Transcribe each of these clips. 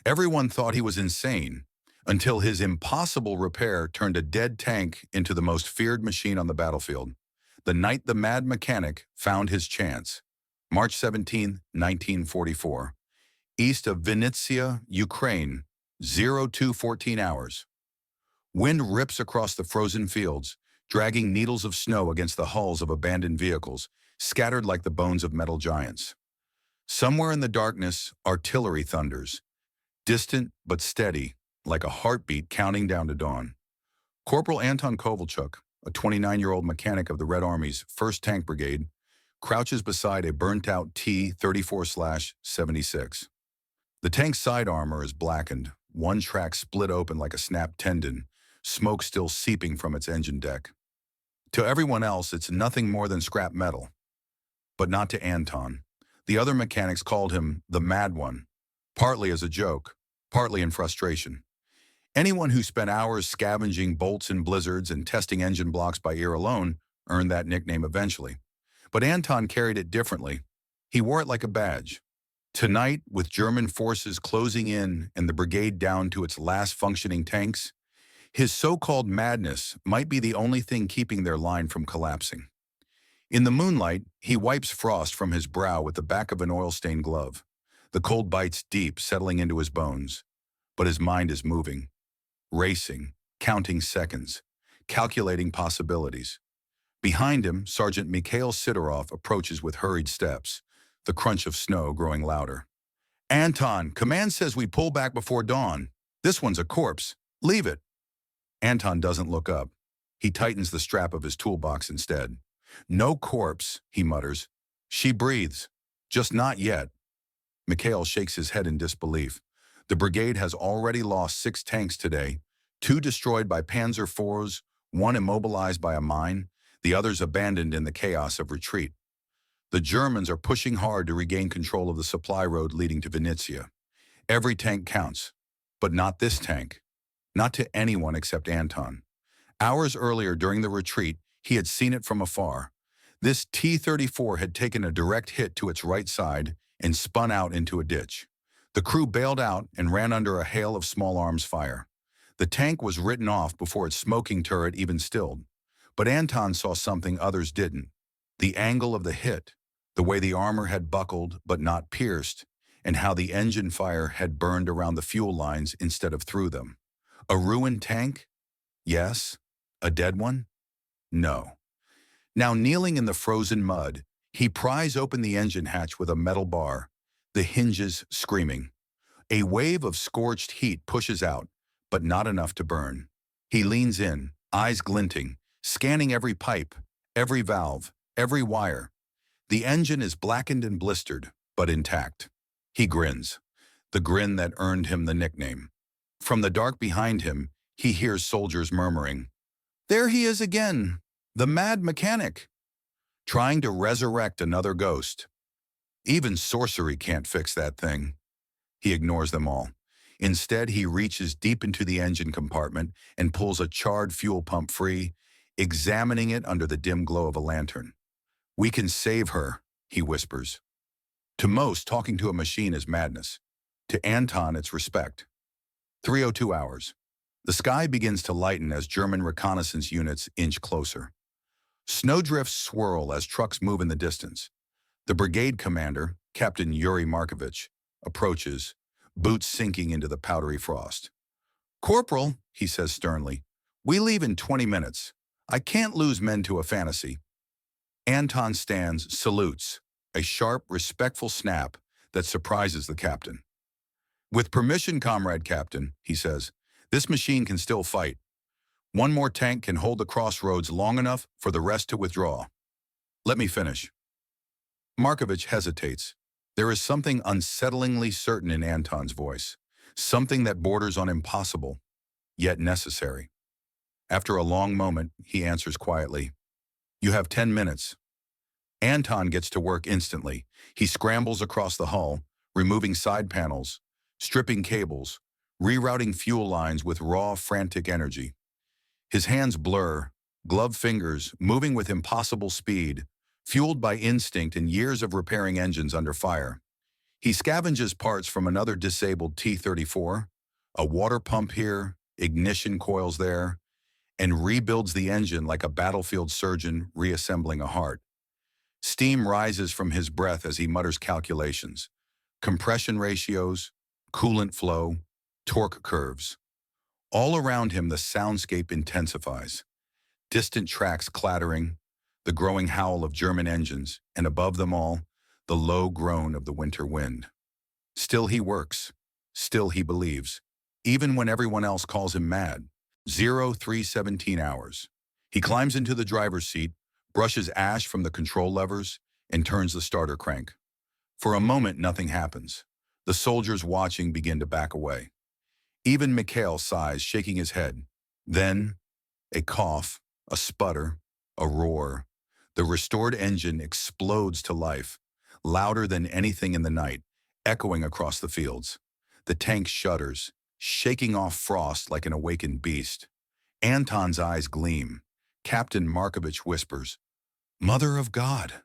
Everyone thought he was insane until his impossible repair turned a dead tank into the most feared machine on the battlefield. The night the mad mechanic found his chance. March 17, 1944. East of Vinnytsia, Ukraine, 0214 hours. Wind rips across the frozen fields, dragging needles of snow against the hulls of abandoned vehicles, scattered like the bones of metal giants. Somewhere in the darkness, artillery thunders, distant but steady, like a heartbeat counting down to dawn. Corporal Anton Kovalchuk, a 29-year-old mechanic of the Red Army's 1st Tank Brigade, crouches beside a burnt-out T-34/76. The tank's side armor is blackened, one track split open like a snapped tendon, smoke still seeping from its engine deck. To everyone else, it's nothing more than scrap metal. But not to Anton. The other mechanics called him the Mad One, partly as a joke, partly in frustration. Anyone who spent hours scavenging bolts in blizzards and testing engine blocks by ear alone earned that nickname eventually. But Anton carried it differently. He wore it like a badge. Tonight, with German forces closing in and the brigade down to its last functioning tanks, his so-called madness might be the only thing keeping their line from collapsing. In the moonlight, he wipes frost from his brow with the back of an oil-stained glove. The cold bites deep, settling into his bones. But his mind is moving, racing, counting seconds, calculating possibilities. Behind him, Sergeant Mikhail Sidorov approaches with hurried steps, the crunch of snow growing louder. "Anton, command says we pull back before dawn. This one's a corpse. Leave it." Anton doesn't look up. He tightens the strap of his toolbox instead. "No corpse," he mutters. "She breathes. Just not yet." Mikhail shakes his head in disbelief. The brigade has already lost 6 tanks today, 2 destroyed by Panzer IVs, 1 immobilized by a mine, the others abandoned in the chaos of retreat. The Germans are pushing hard to regain control of the supply road leading to Vinnytsia. Every tank counts, but not this tank. Not to anyone except Anton. Hours earlier during the retreat, he had seen it from afar. This T-34 had taken a direct hit to its right side and spun out into a ditch. The crew bailed out and ran under a hail of small arms fire. The tank was written off before its smoking turret even stilled. But Anton saw something others didn't. The angle of the hit, the way the armor had buckled but not pierced, and how the engine fire had burned around the fuel lines instead of through them. A ruined tank? Yes. A dead one? No. Now kneeling in the frozen mud, he pries open the engine hatch with a metal bar, the hinges screaming. A wave of scorched heat pushes out, but not enough to burn. He leans in, eyes glinting, scanning every pipe, every valve, every wire. The engine is blackened and blistered, but intact. He grins, the grin that earned him the nickname. From the dark behind him, he hears soldiers murmuring, "There he is again, the mad mechanic," trying to resurrect another ghost. Even sorcery can't fix that thing. He ignores them all. Instead, he reaches deep into the engine compartment and pulls a charred fuel pump free, examining it under the dim glow of a lantern. "We can save her," he whispers. To most, talking to a machine is madness. To Anton, it's respect. 3:02 hours. The sky begins to lighten as German reconnaissance units inch closer. Snowdrifts swirl as trucks move in the distance. The brigade commander, Captain Yuri Markovich, approaches, boots sinking into the powdery frost. "Corporal," he says sternly, "we leave in 20 minutes. I can't lose men to a fantasy." Anton stands, salutes, a sharp, respectful snap that surprises the captain. "With permission, Comrade Captain," he says, "this machine can still fight. One more tank can hold the crossroads long enough for the rest to withdraw. Let me finish." Markovich hesitates. There is something unsettlingly certain in Anton's voice, something that borders on impossible, yet necessary. After a long moment, he answers quietly, "You have 10 minutes. Anton gets to work instantly. He scrambles across the hull, removing side panels, stripping cables, rerouting fuel lines with raw, frantic energy. His hands blur, gloved fingers moving with impossible speed, fueled by instinct and years of repairing engines under fire. He scavenges parts from another disabled T-34, a water pump here, ignition coils there, and rebuilds the engine like a battlefield surgeon reassembling a heart. Steam rises from his breath as he mutters calculations. Compression ratios, coolant flow, torque curves. All around him, the soundscape intensifies. Distant tracks clattering, the growing howl of German engines, and above them all, the low groan of the winter wind. Still he works. Still he believes. Even when everyone else calls him mad. 0317 hours. He climbs into the driver's seat, brushes ash from the control levers, and turns the starter crank. For a moment, nothing happens. The soldiers watching begin to back away. Even Mikhail sighs, shaking his head. Then, a cough, a sputter, a roar. The restored engine explodes to life, louder than anything in the night, echoing across the fields. The tank shudders, shaking off frost like an awakened beast. Anton's eyes gleam. Captain Markovich whispers, "Mother of God!"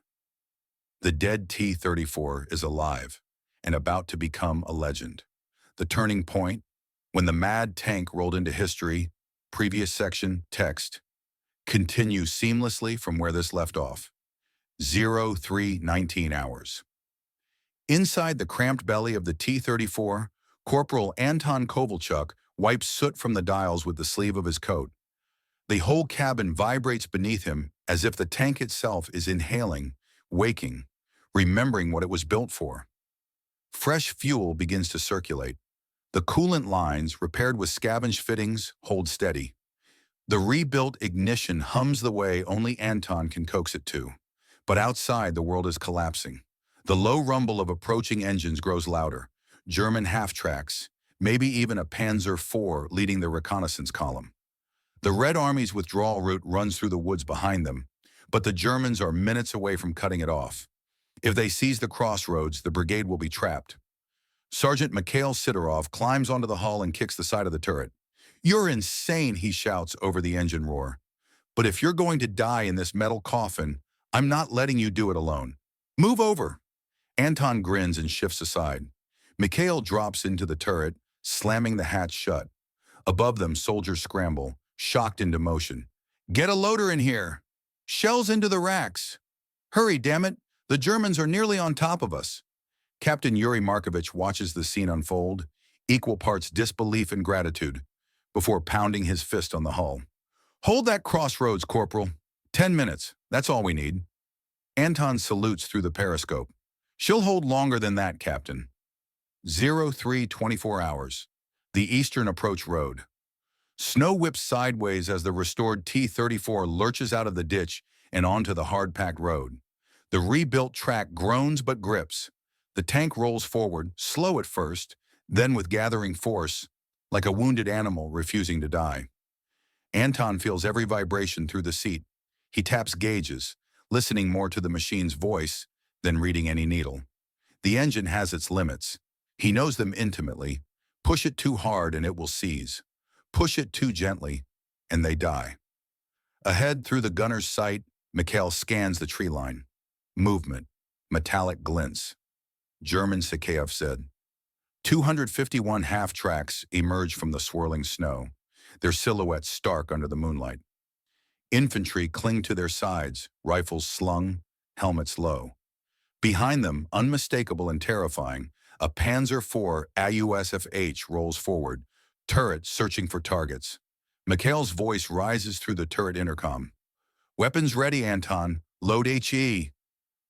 The dead T-34 is alive and about to become a legend. The turning point, when the mad tank rolled into history, previous section, text, continues seamlessly from where this left off. 0319 hours. Inside the cramped belly of the T-34, Corporal Anton Kovalchuk wipes soot from the dials with the sleeve of his coat. The whole cabin vibrates beneath him as if the tank itself is inhaling, waking, remembering what it was built for. Fresh fuel begins to circulate. The coolant lines, repaired with scavenged fittings, hold steady. The rebuilt ignition hums the way only Anton can coax it to. But outside, the world is collapsing. The low rumble of approaching engines grows louder. German half-tracks, maybe even a Panzer IV leading the reconnaissance column. The Red Army's withdrawal route runs through the woods behind them, but the Germans are minutes away from cutting it off. If they seize the crossroads, the brigade will be trapped. Sergeant Mikhail Sidorov climbs onto the hull and kicks the side of the turret. "You're insane," he shouts over the engine roar. "But if you're going to die in this metal coffin, I'm not letting you do it alone. Move over." Anton grins and shifts aside. Mikhail drops into the turret, slamming the hatch shut. Above them, soldiers scramble, shocked into motion. "Get a loader in here! Shells into the racks! Hurry, damn it! The Germans are nearly on top of us." Captain Yuri Markovich watches the scene unfold, equal parts disbelief and gratitude, before pounding his fist on the hull. "Hold that crossroads, Corporal. 10 minutes. That's all we need." Anton salutes through the periscope. "She'll hold longer than that, Captain." 0324 hours. The Eastern Approach Road. Snow whips sideways as the restored T-34 lurches out of the ditch and onto the hard-packed road. The rebuilt track groans but grips. The tank rolls forward, slow at first, then with gathering force, like a wounded animal refusing to die. Anton feels every vibration through the seat. He taps gauges, listening more to the machine's voice than reading any needle. The engine has its limits. He knows them intimately. Push it too hard and it will seize. Push it too gently, and they die. Ahead through the gunner's sight, Mikhail scans the tree line. Movement. Metallic glints. German Sakhaev said. 251 half-tracks emerge from the swirling snow, their silhouettes stark under the moonlight. Infantry cling to their sides, rifles slung, helmets low. Behind them, unmistakable and terrifying, a Panzer IV AUSFH rolls forward, turret searching for targets. Mikhail's voice rises through the turret intercom. "Weapons ready, Anton. Load HE."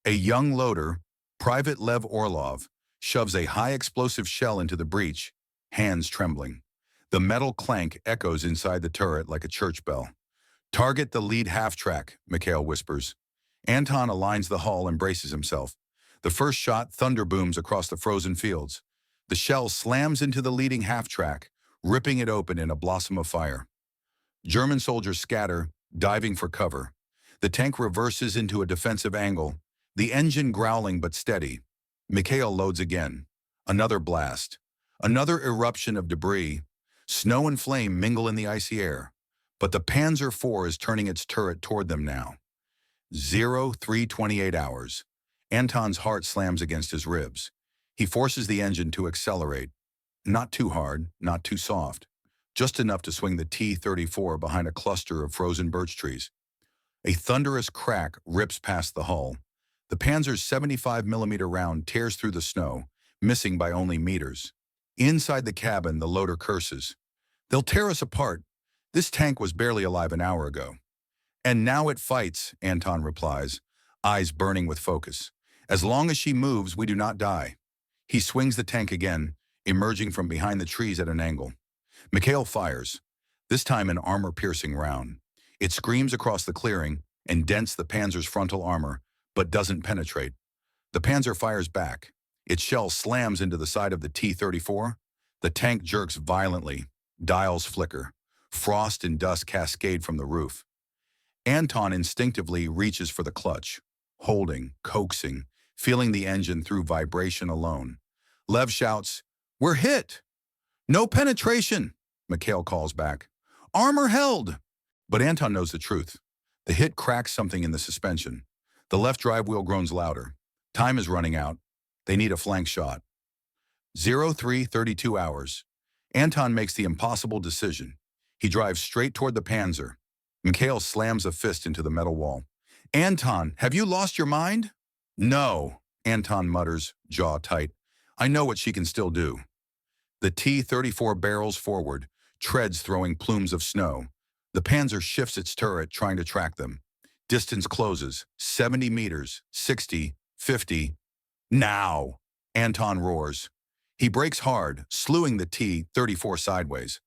A young loader, Private Lev Orlov, shoves a high-explosive shell into the breach, hands trembling. The metal clank echoes inside the turret like a church bell. "Target the lead half-track," Mikhail whispers. Anton aligns the hull and braces himself. The first shot thunder booms across the frozen fields. The shell slams into the leading half-track, ripping it open in a blossom of fire. German soldiers scatter, diving for cover. The tank reverses into a defensive angle, the engine growling but steady. Mikhail loads again. Another blast. Another eruption of debris. Snow and flame mingle in the icy air. But the Panzer IV is turning its turret toward them now. 0328 hours. Anton's heart slams against his ribs. He forces the engine to accelerate. Not too hard, not too soft. Just enough to swing the T-34 behind a cluster of frozen birch trees. A thunderous crack rips past the hull. The Panzer's 75mm round tears through the snow, missing by only meters. Inside the cabin, the loader curses. "They'll tear us apart. This tank was barely alive an hour ago." "And now it fights," Anton replies, eyes burning with focus. "As long as she moves, we do not die." He swings the tank again, emerging from behind the trees at an angle. Mikhail fires, this time an armor-piercing round. It screams across the clearing and dents the Panzer's frontal armor, but doesn't penetrate. The Panzer fires back. Its shell slams into the side of the T-34. The tank jerks violently. Dials flicker. Frost and dust cascade from the roof. Anton instinctively reaches for the clutch, holding, coaxing, feeling the engine through vibration alone. Lev shouts, "We're hit!" "No penetration," Mikhail calls back. "Armor held!" But Anton knows the truth. The hit cracks something in the suspension. The left drive wheel groans louder. Time is running out. They need a flank shot. 03:32 hours. Anton makes the impossible decision. He drives straight toward the Panzer. Mikhail slams a fist into the metal wall. "Anton, have you lost your mind?" "No," Anton mutters, jaw tight. "I know what she can still do." The T-34 barrels forward, treads throwing plumes of snow. The Panzer shifts its turret, trying to track them. Distance closes, 70 meters, 60, 50. "Now!" Anton roars. He brakes hard, slewing the T-34 sideways.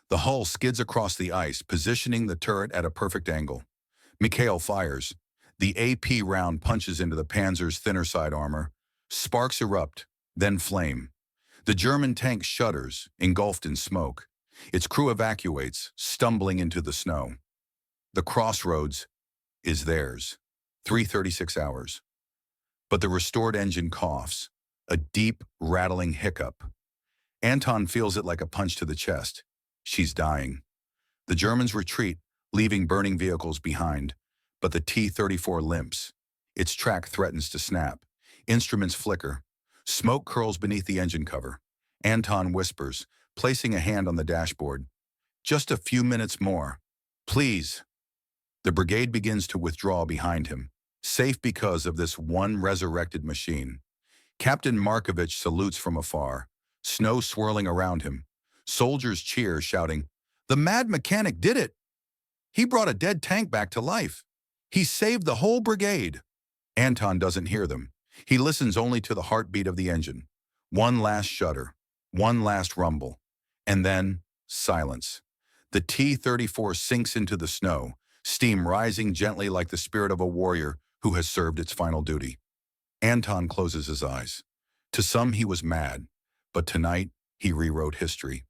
The hull skids across the ice, positioning the turret at a perfect angle. Mikhail fires. The AP round punches into the Panzer's thinner side armor. Sparks erupt, then flame. The German tank shudders, engulfed in smoke. Its crew evacuates, stumbling into the snow. The crossroads is theirs. 3:36 hours. But the restored engine coughs, a deep, rattling hiccup. Anton feels it like a punch to the chest. She's dying. The Germans retreat, leaving burning vehicles behind, but the T-34 limps. Its track threatens to snap. Instruments flicker. Smoke curls beneath the engine cover. Anton whispers, placing a hand on the dashboard. "Just a few minutes more. Please." The brigade begins to withdraw behind him, safe because of this one resurrected machine. Captain Markovich salutes from afar, snow swirling around him. Soldiers cheer, shouting, "The mad mechanic did it! He brought a dead tank back to life. He saved the whole brigade." Anton doesn't hear them. He listens only to the heartbeat of the engine. One last shudder, one last rumble, and then silence. The T-34 sinks into the snow, steam rising gently like the spirit of a warrior who has served its final duty. Anton closes his eyes. To some he was mad, but tonight he rewrote history.